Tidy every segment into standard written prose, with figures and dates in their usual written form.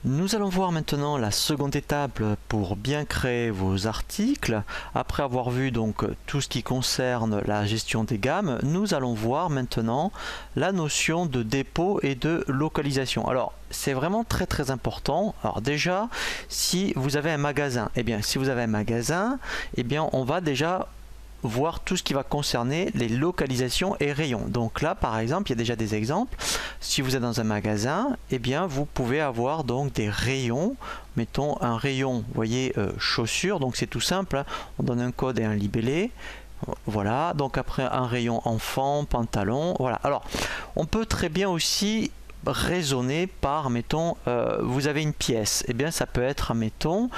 Nous allons voir maintenant la seconde étape pour bien créer vos articles. Après avoir vu donc tout ce qui concerne la gestion des gammes, nous allons voir maintenant la notion de dépôt et de localisation. Alors c'est vraiment très important. Alors déjà, si vous avez un magasin, on va déjà voir tout ce qui va concerner les localisations et rayons. Donc là par exemple il y a déjà des exemples. Si vous êtes dans un magasin, vous pouvez avoir donc des rayons. Mettons un rayon, vous voyez, chaussures, donc c'est tout simple, hein. On donne un code et un libellé. Voilà, donc après un rayon enfant, pantalon, voilà. Alors on peut très bien aussi raisonner par, mettons, vous avez une pièce, ça peut être, mettons,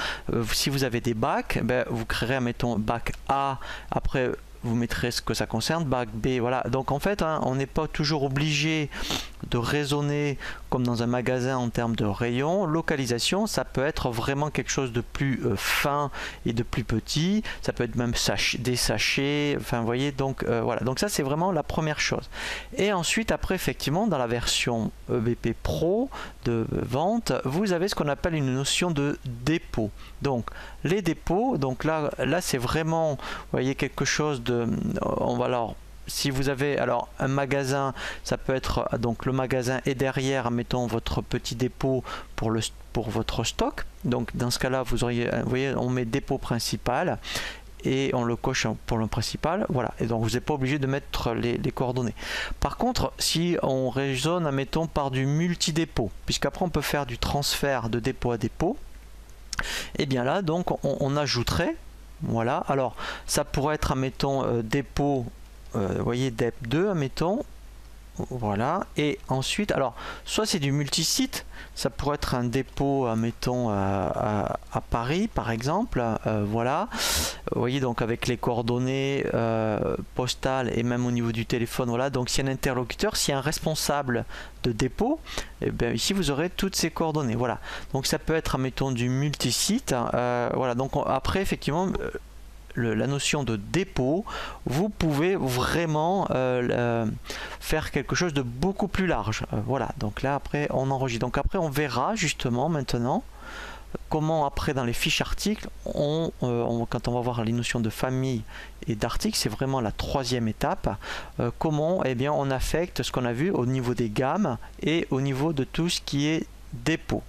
si vous avez des bacs, vous créerez, mettons, bac A, après vous mettrez ce que ça concerne, bac B, voilà. Donc en fait, hein, on n'est pas toujours obligé de raisonner comme dans un magasin en termes de rayon. Localisation, ça peut être vraiment quelque chose de plus fin et de plus petit. Ça peut être même des sachets, enfin vous voyez, donc voilà. Donc ça c'est vraiment la première chose. Et ensuite, après effectivement, dans la version EBP Pro de vente, vous avez ce qu'on appelle une notion de dépôt. Donc les dépôts, donc là c'est vraiment, vous voyez, quelque chose de, on va alors, si vous avez alors un magasin, ça peut être donc le magasin et derrière, mettons, votre petit dépôt pour votre stock. Donc dans ce cas-là, vous auriez, vous voyez, on met dépôt principal et on le coche pour le principal, voilà. Et donc vous n'êtes pas obligé de mettre les coordonnées. Par contre, si on raisonne, admettons, par du multi-dépôt, puisqu'après on peut faire du transfert de dépôt à dépôt, et bien là donc on ajouterait, voilà. Alors ça pourrait être, admettons, dépôt, vous voyez, DEP 2, admettons, voilà. Et ensuite, alors soit c'est du multisite, ça pourrait être un dépôt, admettons, à Paris par exemple, voilà. Vous voyez, donc avec les coordonnées postales et même au niveau du téléphone, voilà. Donc s'il y a un interlocuteur, s'il y a un responsable de dépôt, ici vous aurez toutes ces coordonnées, voilà. Donc ça peut être, admettons, du multisite, voilà. Donc après effectivement, la notion de dépôt, vous pouvez vraiment faire quelque chose de beaucoup plus large, voilà. Donc là après on enregistre, donc après on verra justement maintenant comment, après, dans les fiches articles, quand on va voir les notions de famille et d'articles, c'est vraiment la troisième étape, comment on affecte ce qu'on a vu au niveau des gammes et au niveau de tout ce qui est dépôt.